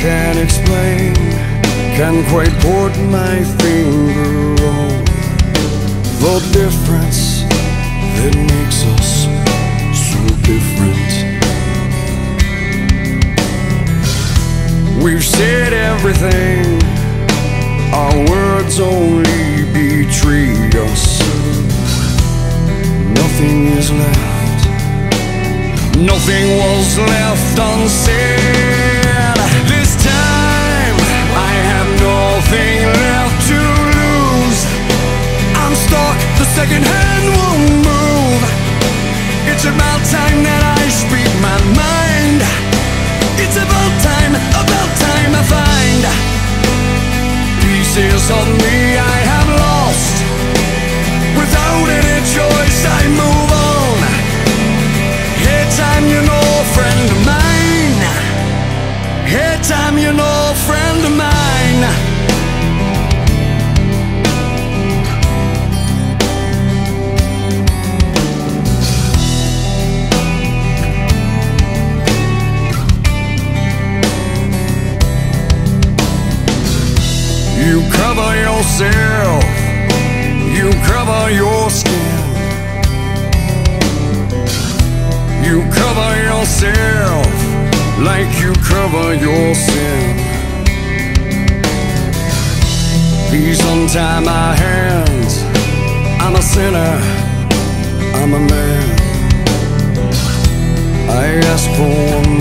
can't explain, can't quite put my finger on the difference that makes us so different. We've said everything, our words only betrayed us. Nothing is left, nothing was left unsaid. This time I have nothing left to lose. I'm stuck, the second hand won't move. It's about time that I speak my mind. It's about time I find pieces of me I have lost. Without any choice I move on. Hey time, you know, friend of mine. Hey time, you know, friend of mine. You cover yourself, you cover your skin. You cover yourself like you cover your sin. Please untie my hands, I'm a sinner, I'm a man. I ask for one